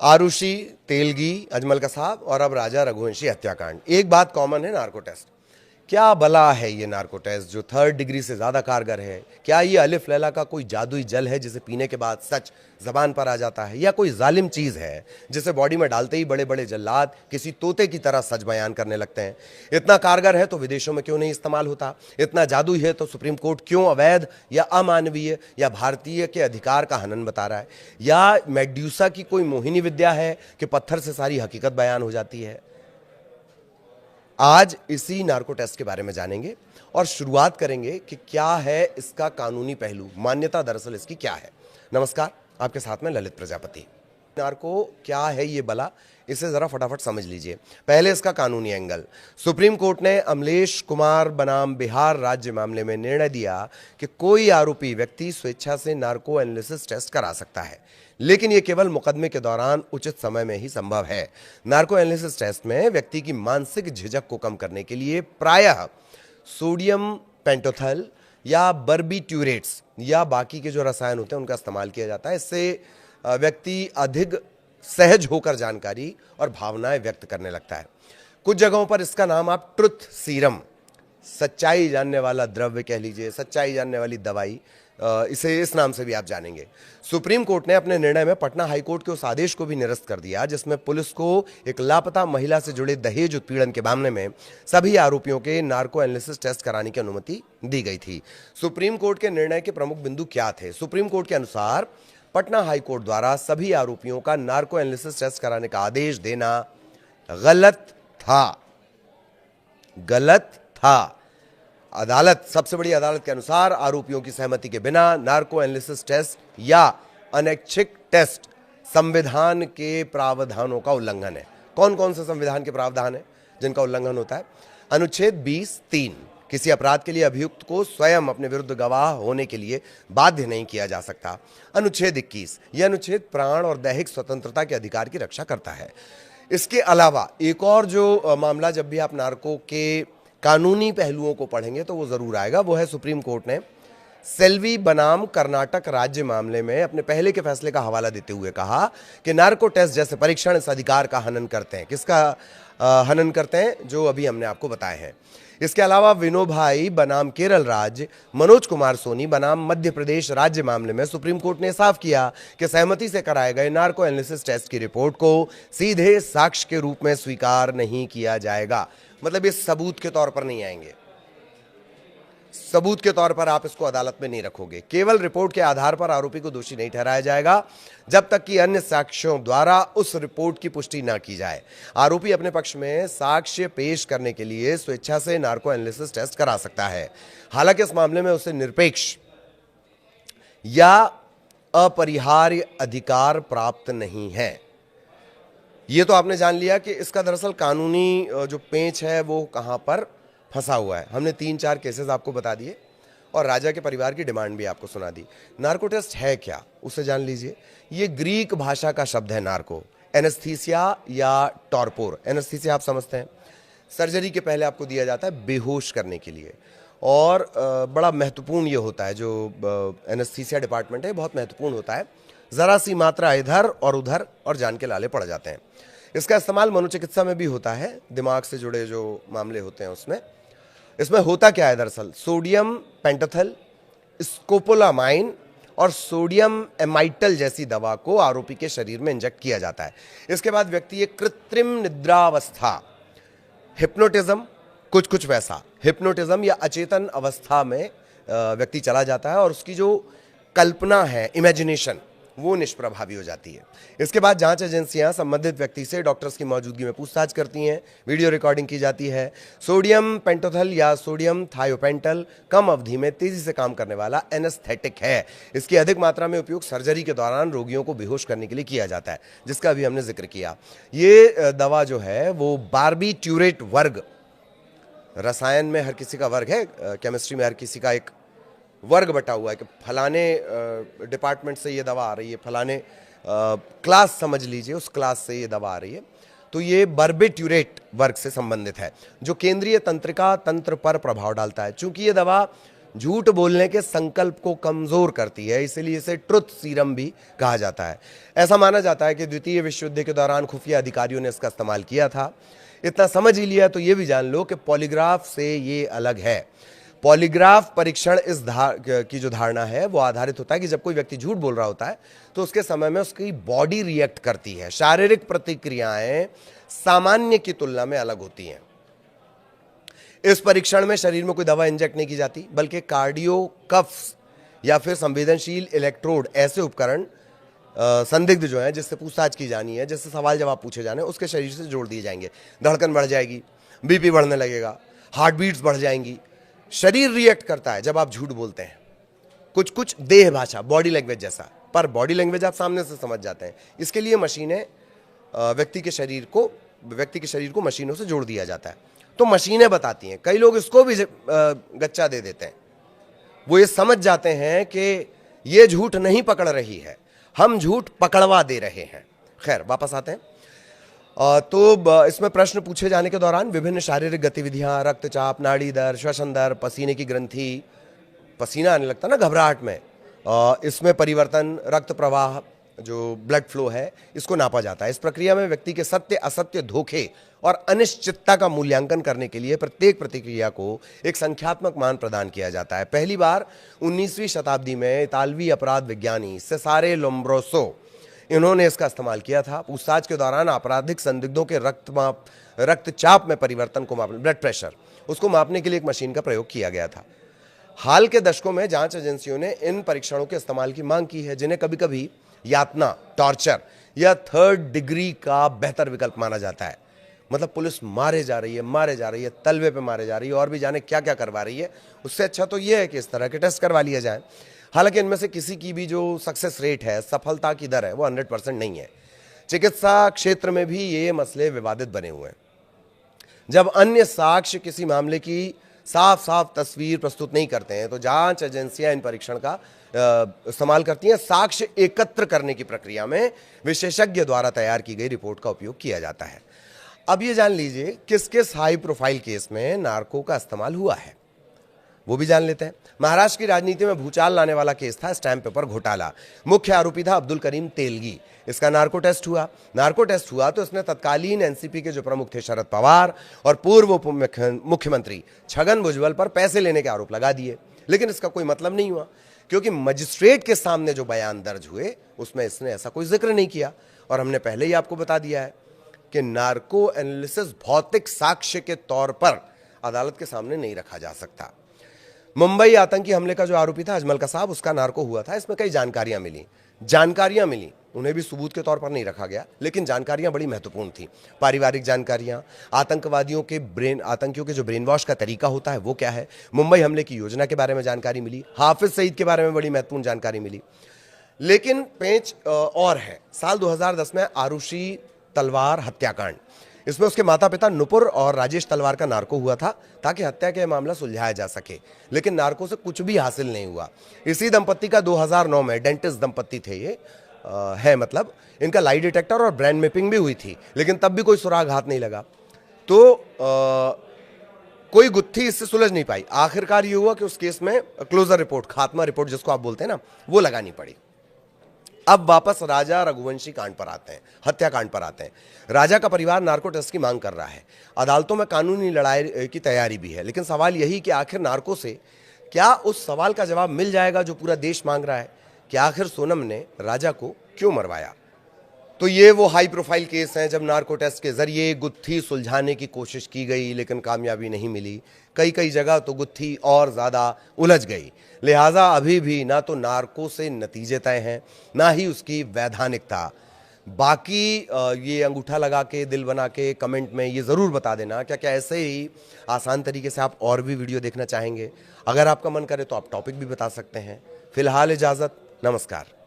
आरुषि तेलगी अजमल का साहब और अब राजा रघुवंशी हत्याकांड। एक बात कॉमन है, नार्को टेस्ट। क्या बला है ये नार्को टेस्ट जो 3rd डिग्री से ज्यादा कारगर है? क्या ये अलिफ लैला का कोई जादुई जल है जिसे पीने के बाद सच जबान पर आ जाता है, या कोई जालिम चीज है जिसे बॉडी में डालते ही बड़े बड़े जल्लाद किसी तोते की तरह सच बयान करने लगते हैं? इतना कारगर है तो विदेशों में क्यों नहीं इस्तेमाल होता? इतना जादुई है तो सुप्रीम कोर्ट क्यों अवैध या अमानवीय या भारतीय के अधिकार का हनन बता रहा है? या मेड्यूसा की कोई मोहिनी विद्या है कि पत्थर से सारी हकीकत बयान हो जाती है? आज इसी नार्को टेस्ट के बारे में जानेंगे और शुरुआत करेंगे कि क्या है इसका कानूनी पहलू, मान्यता दरअसल इसकी क्या है। नमस्कार, आपके साथ में ललित प्रजापति। नार्को क्या है ये बला, इसे जरा फटाफट समझ लीजिए। पहले इसका कानूनी एंगल। सुप्रीम कोर्ट ने अमलेश कुमार बनाम बिहार राज्य मामले में निर्णय दिया कि कोई आरोपी व्यक्ति स्वेच्छा से नार्को एनालिसिस टेस्ट करा सकता है, लेकिन यह केवल मुकदमे के दौरान उचित समय में ही संभव है। नार्को एनालिसिस टेस्ट में व्यक्ति की मानसिक झिझक को कम करने के लिए प्रायः सोडियम पेंटोथल या बर्बिट्यूरेट्स या बाकी के जो रसायन होते हैं उनका इस्तेमाल किया जाता है। इससे व्यक्ति अधिक सहज होकर जानकारी और भावनाएं व्यक्त करने लगता है। कुछ जगहों पर इसका नाम आप ट्रुथ सीरम, सच्चाई जानने वाला द्रव्य कह लीजिए, सच्चाई जानने वाली दवाई, इसे इस नाम से भी आप जानेंगे। सुप्रीम कोर्ट ने अपने निर्णय में पटना हाईकोर्ट के उस आदेश को भी निरस्त कर दिया जिसमें पुलिस को एक लापता महिला से जुड़े दहेज उत्पीड़न के मामले में सभी आरोपियों के नार्को एनालिसिस टेस्ट कराने की अनुमति दी गई थी। सुप्रीम कोर्ट के निर्णय के प्रमुख बिंदु क्या थे? सुप्रीम कोर्ट के अनुसार पटना हाईकोर्ट द्वारा सभी आरोपियों का नार्को एनालिसिस टेस्ट कराने का आदेश देना गलत था। अदालत, सबसे बड़ी अदालत के अनुसार आरोपियों की सहमति के बिना नार्को एनालिसिस टेस्ट या अनैच्छिक टेस्ट संविधान के प्रावधानों का उल्लंघन है। कौन कौन से संविधान के प्रावधान है जिनका उल्लंघन होता है? अनुच्छेद 20(3), किसी अपराध के लिए अभियुक्त को स्वयं अपने विरुद्ध गवाह होने के लिए बाध्य नहीं किया जा सकता। अनुच्छेद 21, यह अनुच्छेद प्राण और दैहिक स्वतंत्रता के अधिकार की रक्षा करता है। इसके अलावा एक और जो मामला, जब भी आप नार्को के कानूनी पहलुओं को पढ़ेंगे तो वो जरूर आएगा, वो है सुप्रीम कोर्ट ने सेल्वी बनाम कर्नाटक राज्य मामले में अपने पहले के फैसले का हवाला देते हुए कहा कि नार्को टेस्ट जैसे परीक्षण इस अधिकार का हनन करते हैं। किसका हनन करते हैं? जो अभी हमने आपको बताए हैं। इसके अलावा विनोभाई बनाम केरल राज्य, मनोज कुमार सोनी बनाम मध्य प्रदेश राज्य मामले में सुप्रीम कोर्ट ने साफ किया कि सहमति से कराए गए नार्को एनालिसिस टेस्ट की रिपोर्ट को सीधे साक्ष्य के रूप में स्वीकार नहीं किया जाएगा। मतलब ये सबूत के तौर पर नहीं आएंगे, सबूत के तौर पर आप इसको अदालत में नहीं रखोगे। केवल रिपोर्ट के आधार पर आरोपी को दोषी नहीं ठहराया जाएगा जब तक कि अन्य साक्ष्यों द्वारा उस रिपोर्ट की पुष्टि न की जाए। आरोपी अपने पक्ष में साक्ष्य पेश करने के लिए स्वेच्छा से नार्को एनालिसिस टेस्ट करा सकता है। हालांकि इस मामले में उसे निरपेक्ष या अपरिहार्य अधिकार प्राप्त नहीं है। ये तो आपने जान लिया कि इसका दरअसल कानूनी जो पेंच है वो कहां पर फंसा हुआ है। हमने 3-4 केसेस आपको बता दिए और राजा के परिवार की डिमांड भी आपको सुना दी। नार्को टेस्ट है क्या, उसे जान लीजिए। ये ग्रीक भाषा का शब्द है नार्को, एनेस्थीसिया या टॉर्पोर। एनेस्थीसिया आप समझते हैं, सर्जरी के पहले आपको दिया जाता है बेहोश करने के लिए, और बड़ा महत्वपूर्ण ये होता है, जो एनेस्थीसिया डिपार्टमेंट है बहुत महत्वपूर्ण होता है। जरा सी मात्रा इधर और उधर और जान के लाले पड़ जाते हैं। इसका इस्तेमाल मनोचिकित्सा में भी होता है, दिमाग से जुड़े जो मामले होते हैं उसमें। इसमें होता क्या है दरअसल? सोडियम पेंटोथल, स्कोपोलामाइन और सोडियम एमाइटल जैसी दवा को आरोपी के शरीर में इंजेक्ट किया जाता है। इसके बाद व्यक्ति एक कृत्रिम निद्रावस्था, हिप्नोटिज्म, कुछ वैसा हिप्नोटिज्म या अचेतन अवस्था में व्यक्ति चला जाता है और उसकी जो कल्पना है, इमेजिनेशन, वो निष्प्रभावी हो जाती है। इसके बाद जांच एजेंसियां संबंधित व्यक्ति से डॉक्टर्स की मौजूदगी में पूछताछ करती हैं, वीडियो रिकॉर्डिंग की जाती है। सोडियम पेंटोथल या सोडियम थायोपेंटल कम अवधि में तेजी से काम करने वाला एनेस्थेटिक है। इसकी अधिक मात्रा में उपयोग सर्जरी के दौरान रोगियों को बेहोश करने के लिए किया जाता है, जिसका अभी हमने जिक्र किया। ये दवा जो है वो बार्बिट्यूरेट वर्ग, रसायन में हर किसी का वर्ग है, केमिस्ट्री में हर किसी का एक वर्ग बटा हुआ है कि फलाने डिपार्टमेंट से ये दवा आ रही है, फलाने क्लास समझ लीजिए, उस क्लास से ये दवा आ रही है। तो ये बार्बिट्यूरेट वर्ग से संबंधित है जो केंद्रीय तंत्रिका तंत्र पर प्रभाव डालता है। चूंकि ये दवा झूठ बोलने के संकल्प को कमजोर करती है, इसलिए इसे ट्रुथ सीरम भी कहा जाता है। ऐसा माना जाता है कि द्वितीय विश्व युद्ध के दौरान खुफिया अधिकारियों ने इसका इस्तेमाल किया था। इतना समझ ही लिया तो ये भी जान लो कि पॉलीग्राफ से ये अलग है। पॉलीग्राफ परीक्षण की जो धारणा है वो आधारित होता है कि जब कोई व्यक्ति झूठ बोल रहा होता है तो उसके समय में उसकी बॉडी रिएक्ट करती है, शारीरिक प्रतिक्रियाएं सामान्य की तुलना में अलग होती हैं। इस परीक्षण में शरीर में कोई दवा इंजेक्ट नहीं की जाती, बल्कि कार्डियो कफ्स या फिर संवेदनशील इलेक्ट्रोड ऐसे उपकरण संदिग्ध जो है जिससे पूछताछ की जानी है, जिससे सवाल जवाब पूछे जाने, उसके शरीर से जोड़ दिए जाएंगे। धड़कन बढ़ जाएगी, बीपी बढ़ने लगेगा, हार्ट बीट्स बढ़ जाएंगी। शरीर रिएक्ट करता है जब आप झूठ बोलते हैं, कुछ कुछ देह भाषा, बॉडी लैंग्वेज जैसा, पर बॉडी लैंग्वेज आप सामने से समझ जाते हैं। इसके लिए मशीनें व्यक्ति के शरीर को मशीनों से जोड़ दिया जाता है, तो मशीनें बताती हैं। कई लोग इसको भी गच्चा दे देते हैं, वो ये समझ जाते हैं कि ये झूठ नहीं पकड़ रही है, हम झूठ पकड़वा दे रहे हैं। खैर, वापस आते हैं। तो इसमें प्रश्न पूछे जाने के दौरान विभिन्न शारीरिक गतिविधियां, रक्तचाप, नाड़ी दर, श्वसन दर, पसीने की ग्रंथि, पसीना आने लगता ना घबराहट में, इसमें परिवर्तन, रक्त प्रवाह जो ब्लड फ्लो है, इसको नापा जाता है। इस प्रक्रिया में व्यक्ति के सत्य, असत्य, धोखे और अनिश्चितता का मूल्यांकन करने के लिए प्रत्येक प्रतिक्रिया को एक संख्यात्मक मान प्रदान किया जाता है। पहली बार 19वीं शताब्दी में इतालवी अपराध विज्ञानी सेसारे लोम्ब्रोसो, इन्होंने इसका इस्तेमाल किया था। पूछताछ के दौरान आपराधिक संदिग्धों के रक्तचाप में परिवर्तन को मापने, ब्लड प्रेशर, उसको मापने के लिए एक मशीन का प्रयोग किया गया था। हाल के दशकों में जांच एजेंसियों ने इन परीक्षणों के इस्तेमाल की मांग की है, जिन्हें कभी कभी यातना, टॉर्चर या थर्ड डिग्री का बेहतर विकल्प माना जाता है। मतलब पुलिस मारे जा रही है, तलवे पे मारे जा रही है, और भी जाने क्या क्या करवा रही है। उससे अच्छा तो यह है कि इस तरह के टेस्ट करवा लिया जाए। हालांकि इनमें से किसी की भी जो सक्सेस रेट है, सफलता की दर है, वो 100% नहीं है। चिकित्सा क्षेत्र में भी ये मसले विवादित बने हुए हैं। जब अन्य साक्ष्य किसी मामले की साफ साफ तस्वीर प्रस्तुत नहीं करते हैं तो जांच एजेंसियां इन परीक्षण का इस्तेमाल करती हैं। साक्ष्य एकत्र करने की प्रक्रिया में विशेषज्ञ द्वारा तैयार की गई रिपोर्ट का उपयोग किया जाता है। अब ये जान लीजिए किस किस हाई प्रोफाइल केस में नार्को का इस्तेमाल हुआ है, वो भी जान लेते हैं। महाराष्ट्र की राजनीति में भूचाल लाने वाला केस था स्टैंप पेपर घोटाला। मुख्य आरोपी था अब्दुल करीम तेलगी। इसका नार्को टेस्ट हुआ तो इसने तत्कालीन एनसीपी के जो प्रमुख थे शरद पवार और पूर्व उप मुख्यमंत्री छगन भुजबल पर पैसे लेने के आरोप लगा दिए। लेकिन इसका कोई मतलब नहीं हुआ, क्योंकि मजिस्ट्रेट के सामने जो बयान दर्ज हुए उसमें इसने ऐसा कोई जिक्र नहीं किया। और हमने पहले ही आपको बता दिया है कि नार्को एनालिसिस भौतिक साक्ष्य के तौर पर अदालत के सामने नहीं रखा जा सकता। मुंबई आतंकी हमले का जो आरोपी था अजमल कसाब, उसका नार्को हुआ था। इसमें कई जानकारियां मिली, उन्हें भी सबूत के तौर पर नहीं रखा गया, लेकिन जानकारियां बड़ी महत्वपूर्ण थी। पारिवारिक जानकारियां, आतंकियों के जो ब्रेन वॉश का तरीका होता है वो क्या है, मुंबई हमले की योजना के बारे में जानकारी मिली, हाफिज सईद के बारे में बड़ी महत्वपूर्ण जानकारी मिली। लेकिन पेंच और है, साल 2010 में आरुषि तलवार हत्याकांड, इसमें उसके माता पिता नुपुर और राजेश तलवार का नार्को हुआ था ताकि हत्या का मामला सुलझाया जा सके, लेकिन नार्को से कुछ भी हासिल नहीं हुआ। इसी दंपत्ति का 2009 में, डेंटिस्ट दंपत्ति थे ये, मतलब इनका लाई डिटेक्टर और ब्रेन मैपिंग भी हुई थी, लेकिन तब भी कोई सुराग हाथ नहीं लगा। तो कोई गुत्थी इससे सुलझ नहीं पाई। आखिरकार ये हुआ कि उस केस में क्लोजर रिपोर्ट, खात्मा रिपोर्ट जिसको आप बोलते हैं ना, वो लगानी पड़ी। अब वापस राजा रघुवंशी कांड पर आते हैं, हत्याकांड पर आते हैं। राजा का परिवार नार्को टेस्ट की मांग कर रहा है। अदालतों में कानूनी लड़ाई की तैयारी भी है, लेकिन सवाल यही कि आखिर नार्को से क्या उस सवाल का जवाब मिल जाएगा जो पूरा देश मांग रहा है कि आखिर सोनम ने राजा को क्यों मरवाया। तो ये वो हाई प्रोफाइल केस हैं जब नार्को टेस्ट के जरिए गुत्थी सुलझाने की कोशिश की गई, लेकिन कामयाबी नहीं मिली। कई जगह तो गुत्थी और ज़्यादा उलझ गई। लिहाजा अभी भी ना तो नार्को से नतीजे तय हैं, ना ही उसकी वैधानिकता। बाकी ये अंगूठा लगा के, दिल बना के कमेंट में ये ज़रूर बता देना क्या ऐसे ही आसान तरीके से आप और भी वीडियो देखना चाहेंगे। अगर आपका मन करे तो आप टॉपिक भी बता सकते हैं। फिलहाल इजाज़त, नमस्कार।